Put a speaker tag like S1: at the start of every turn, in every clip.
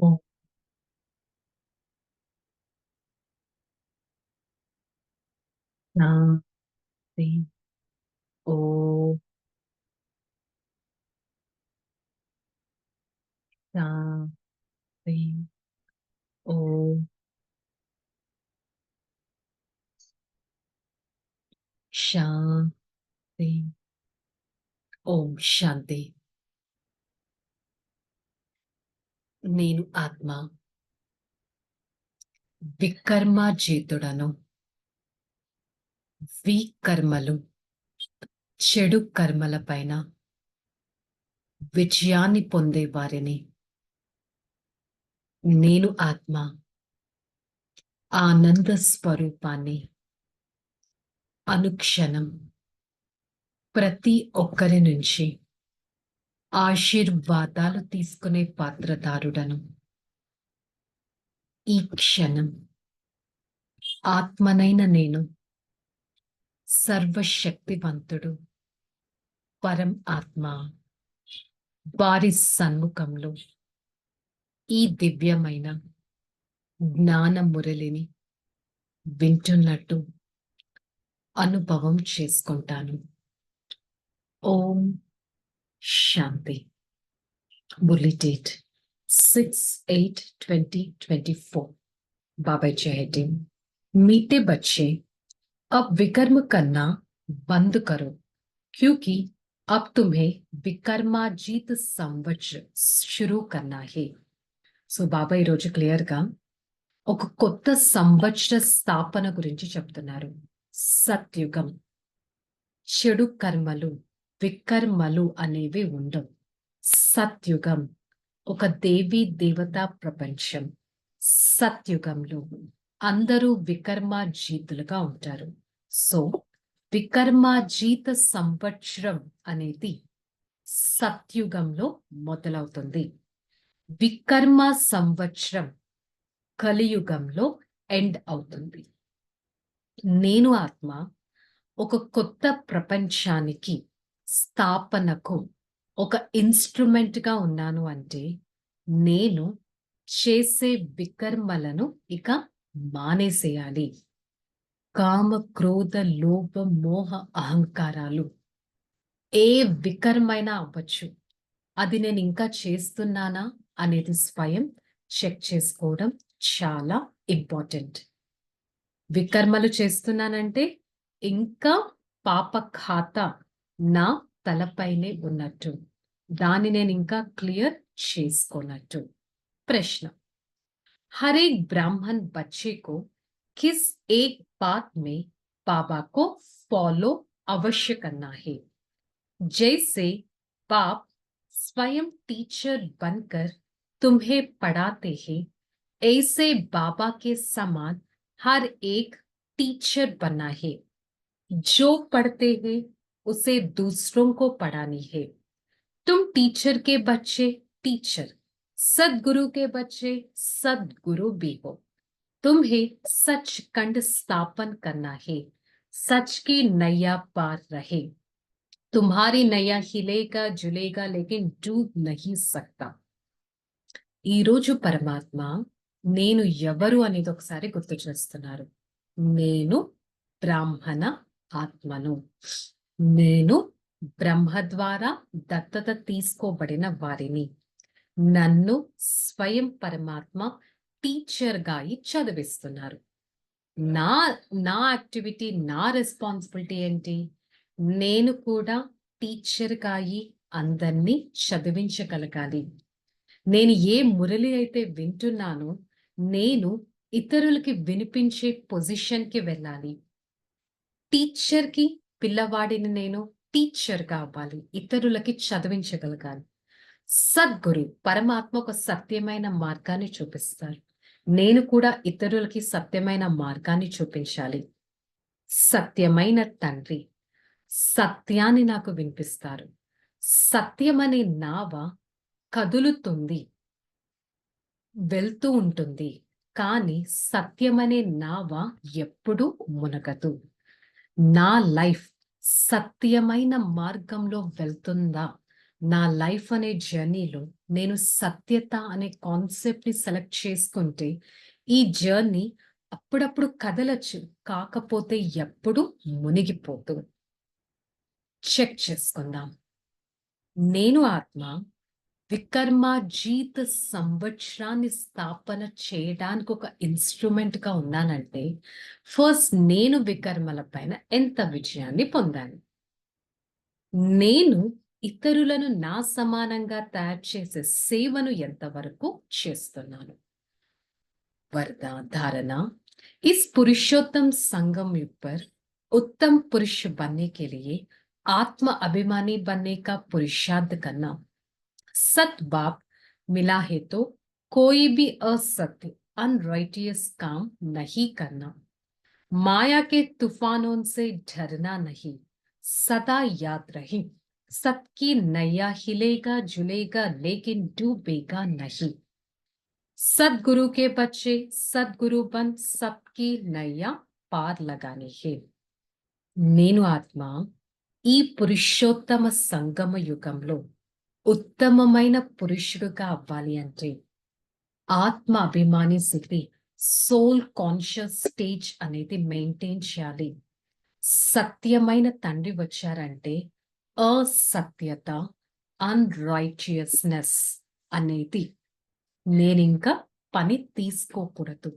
S1: ఓం శాంతి. ఓం శాంతి. ఓం శాంతి. ఓం శాంతి. నేను ఆత్మ వికర్మాజీతుడను. వికర్మలు చెడు కర్మల పైన విజయాన్ని పొందే వారిని. నేను ఆత్మ ఆనంద స్వరూపాన్ని అనుక్షణం ప్రతి ఒక్కరి నుంచి ఆశీర్వాదాలు తీసుకునే పాత్రదారుడను. ఈ క్షణం ఆత్మనైన నేను సర్వశక్తివంతుడు పరం ఆత్మ వారి సన్ముఖంలో ఈ దివ్యమైన జ్ఞాన మురళిని వింటున్నట్టు అనుభవం చేసుకుంటాను. ఓం శాంతి. మురళి డేట్ 6/8/2024. बाबा जय। मीठे बच्चे, अब विकर्म करना बंद करो, क्योंकि अब तुम्हें వికర్మాజీత సంవత్సరం షురూ కన్నా హే. సో బాబా ఈరోజు క్లియర్గా ఒక కొత్త సంవత్సర స్థాపన గురించి చెప్తున్నారు. సత్యుగం. చెడు కర్మలు వికర్మలు అనేవి ఉండవు. సత్యుగం ఒక దేవీ దేవతా ప్రపంచం. సత్యుగంలో అందరూ వికర్మాజీతులుగా ఉంటారు. సో వికర్మాజీత సంవత్సరం అనేది సత్యుగంలో మొదలవుతుంది. వికర్మ సంవత్సరం కలియుగంలో ఎండ్ అవుతుంది. నేను ఆత్మ ఒక కొత్త ప్రపంచానికి స్థాపనకు ఒక ఇన్స్ట్రుమెంట్గా ఉన్నాను. అంటే నేను చేసే వికర్మలను ఇక మానేసేయాలి. కామ క్రోధ లోభ మోహ అహంకారాలు ఏ వికర్మైనా అవ్వచ్చు, అది నేను ఇంకా చేస్తున్నానా అనేది స్వయం చెక్ చేసుకోవడం చాలా ఇంపార్టెంట్. వికర్మలు చేస్తున్నానంటే ఇంకా పాప ఖాతా నా తలపైనే ఉన్నట్టు, దాన్ని నేను ఇంకా క్లియర్ చేసుకోనట్టు. ప్రశ్న: हर एक ब्राह्मण बच्चे को किस एक बात में बाबा को फॉलो अवश्य करना है? जैसे बाप स्वयं टीचर बनकर तुम्हें पढ़ाते हैं, ऐसे बाबा के समान हर एक टीचर बनना है. जो पढ़ते हैं उसे दूसरों को पढ़ानी है. तुम टीचर के बच्चे टीचर, सदगुरु के बच्चे सदगुरु भी हो. तुम्हें सचखंड स्थापन करना है. सच की नैया पार रहे. तुम्हारी नैया हिलेगा जुलेगा लेकिन डूब नहीं सकता. ఈ రోజు పరమాత్మ నేను ఎవరు అనేది ఒకసారి గుర్తు చేస్తున్నారు. నేను బ్రాహ్మణ ఆత్మను. నేను బ్రహ్మ ద్వారా దత్తత తీసుకోబడిన వారిని. నన్ను స్వయం పరమాత్మ టీచర్గా చదివిస్తున్నారు. నా నా యాక్టివిటీ, నా రెస్పాన్సిబిలిటీ ఏంటి? నేను కూడా టీచర్గా అందరినీ చదివించగలగాలి. నేను ఏ మురళి అయితే వింటున్నానో నేను ఇతరులకి వినిపించే పొజిషన్కి వెళ్ళాలి. టీచర్కి పిల్లవాడిని నేను టీచర్గా అవ్వాలి, ఇతరులకి చదివించగలగాలి. సద్గురు పరమాత్మ ఒక సత్యమైన మార్గాన్ని చూపిస్తారు. నేను కూడా ఇతరులకి సత్యమైన మార్గాన్ని చూపించాలి. సత్యమైన తండ్రి సత్యాన్ని నాకు వినిపిస్తారు. సత్యమనే నావ కదులుతుంది, వెళ్తూ ఉంటుంది, కానీ సత్యమనే నావ ఎప్పుడూ మునగదు. నా లైఫ్ సత్యమైన మార్గంలో వెళ్తుందా? నా లైఫ్ అనే జర్నీలో నేను సత్యత అనే కాన్సెప్ట్ ని సెలెక్ట్ చేసుకుంటే ఈ జర్నీ అప్పుడప్పుడు కదలచ్చు, కాకపోతే ఎప్పుడు మునిగిపోతూ. చెక్ చేసుకుందాం. నేను ఆత్మ వికర్మాజీత సంవత్సరాన్ని స్థాపన చేయడానికి ఒక ఇన్స్ట్రుమెంట్ గా ఉన్నానంటే, ఫస్ట్ నేను వికర్మల పైన ఎంత విజయాన్ని పొందాను, నేను ఇతరులను నా సమానంగా తయారు చేసే సేవను ఎంతవరకు చేస్తున్నాను. वरदान धारणा, इस पुरुषोत्तम संगम पर उत्तम पुरुष बनने के लिए आत्म अभिमानी बनने का पुरुषार्थ करना। सत बाप मिला है तो कोई भी असत्य अनराइटियस काम नहीं करना। माया के तूफानों से डरना नहीं, सदा याद रहे सबकी नैया हिलेगा जुलेगा लेकिन डूबेगा नहीं। सदगुरु के बच्चे सदगुरु बन सबकी नैया पार लगाने है। నేను ఆత్మ ఈ పురుషోత్తమ సంగమ యుగంలో ఉత్తమమైన పురుషుడుగా అవ్వాలి అంటే ఆత్మ అభిమాని స్థితి, సోల్ కాన్షియస్ స్టేజ్ అనేది మెయింటైన్ చేయాలి. సత్యమైన తండ్రి వచ్చారంటే అసత్యత, అన్రైచియస్నెస్ అనేది నేనింకా పని తీసుకోకూడదు.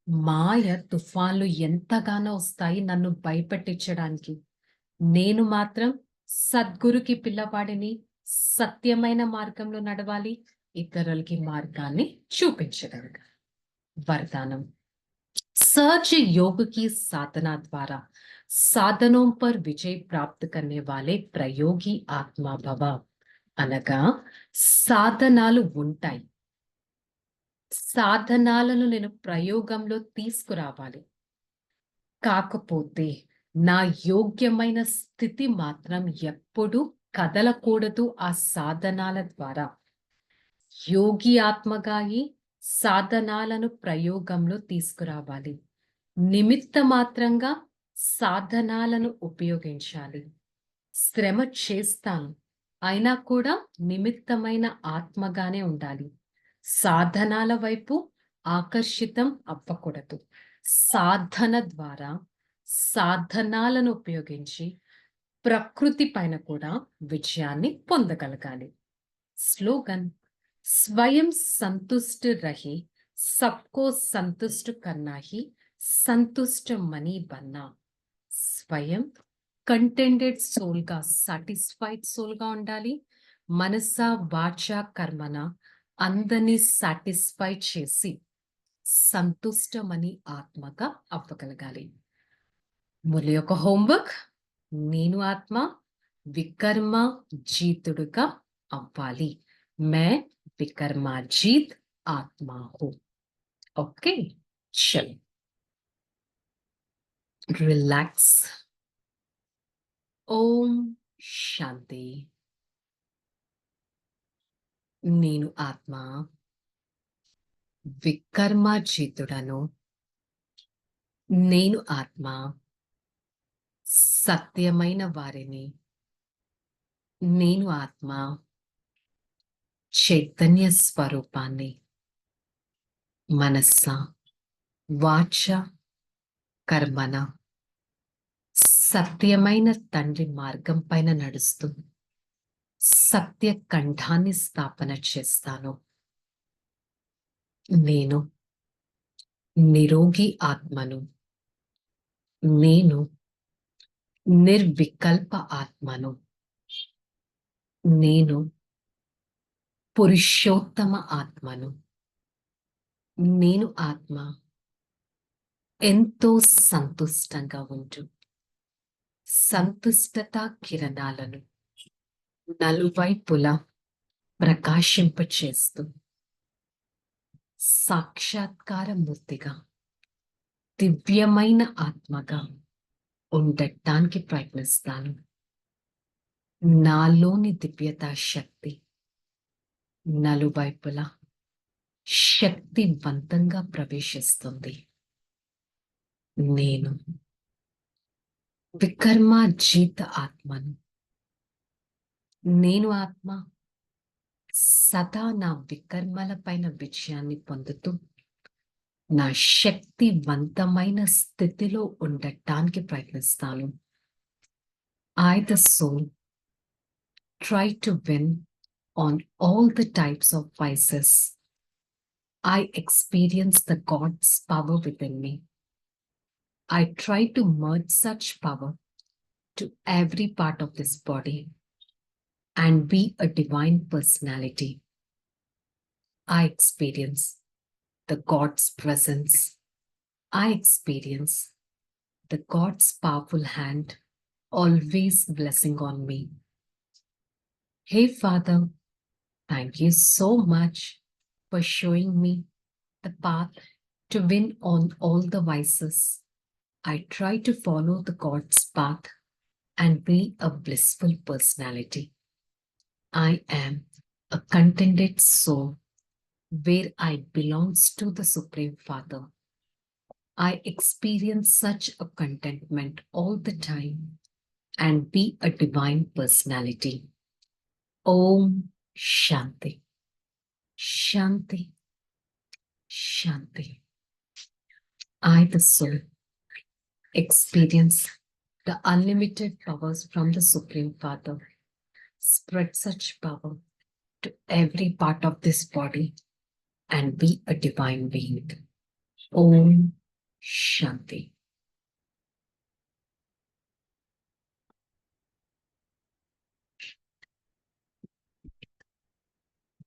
S1: మాయ తుఫాన్లు ఎంతగానో వస్తాయి నన్ను భయపెట్టించడానికి. నేను మాత్రం సద్గురుకి పిల్లవాడిని, సత్యమైన మార్గంలో నడవాలి, ఇతరులకి మార్గాన్ని చూపించగలగాలి. वरदानम, सच योग की साधना द्वारा साधनों पर विजय प्राप्त करने वाले प्रयोगी आत्मा भव। అనగా సాధనాలు ఉంటాయి, సాధనాలను నేను ప్రయోగంలో తీసుకురావాలి, కాకపోతే నా యోగ్యమైన స్థితి మాత్రం ఎప్పుడూ కదలకూడదు. ఆ సాధనాల ద్వారా యోగి ఆత్మగాయి సాధనాలను ప్రయోగంలో తీసుకురావాలి. నిమిత్త మాత్రంగా సాధనాలను ఉపయోగించాలి. శ్రమ చేస్తాను, అయినా కూడా నిమిత్తమైన ఆత్మగానే ఉండాలి. సాధనాల వైపు ఆకర్షితం అవ్వకూడదు. సాధన ద్వారా సాధనాలను ఉపయోగించి ప్రకృతి పైన కూడా విజయాన్ని పొందగలగాలి. స్లోగన్, स्वयं संतुष्ट रहे सबको संतुष्ट करना ही संतुष्ट मनी बनना। స్వయం కంటెంటెడ్ సోల్ గా, సాటిస్ఫైడ్ సోల్ గా ఉండాలి. మనస వాచ కర్మన అందరినీ సాటిస్ఫై చేసి సంతుష్టమని ఆత్మగా అవ్వగలగాలి. ములి యొక్క హోంవర్క్, నేను ఆత్మ వికర్మ జీతుడుగా అవ్వాలి. मैं विकर्माजीत आत्मा हूं. ओके, चलो रिलैक्स. ओम शांति. నేను ఆత్మ వికర్మాజీతుడను. నేను ఆత్మ సత్యమైన వారిని. నేను ఆత్మ చైతన్య స్వరూపాన్ని. మనస్స వాచ కర్మన సత్యమైన తండ్రి మార్గం పైన నడుస్తూ సత్య కంఠాన్ని స్థాపన చేస్తాను. నేను నిరోగి ఆత్మను. నేను నిర్వికల్ప ఆత్మను. నేను పురుషోత్తమ ఆత్మను. నేను ఆత్మ ఎంతో సంతుష్టంగా ఉంటూ సంతుష్టత కిరణాలను నలువైపులా ప్రకాశింపచేస్తూ సాక్షాత్కార మూర్తిగా దివ్యమైన ఆత్మగా ఉండటానికి ప్రయత్నిస్తాను. నాలోని దివ్యతా శక్తి నలువైపులా శక్తివంతంగా ప్రవేశిస్తుంది. నేను వికర్మాజీత ఆత్మను. నేను ఆత్మ సదా నా వికర్మలపైన విజయాన్ని పొందుతూ నా శక్తివంతమైన స్థితిలో ఉండటానికి ప్రయత్నిస్తాను. I, the soul, try to win on all the types of vices. I experience the God's power within me. I try to merge such power to every part of this body and be a divine personality. I experience the God's presence. I experience the God's powerful hand always blessing on me. Hey Father, thank you so much for showing me the path to win on all the vices. I try to follow the God's path and be a blissful personality. I am a contented soul where I belongs to the Supreme Father. I experience such a contentment all the time and be a divine personality. Om Shanti. Shanti. Shanti. I, the soul, experience the unlimited powers from the Supreme Father. Spread such power to every part of this body and be a divine being. Om Shanti.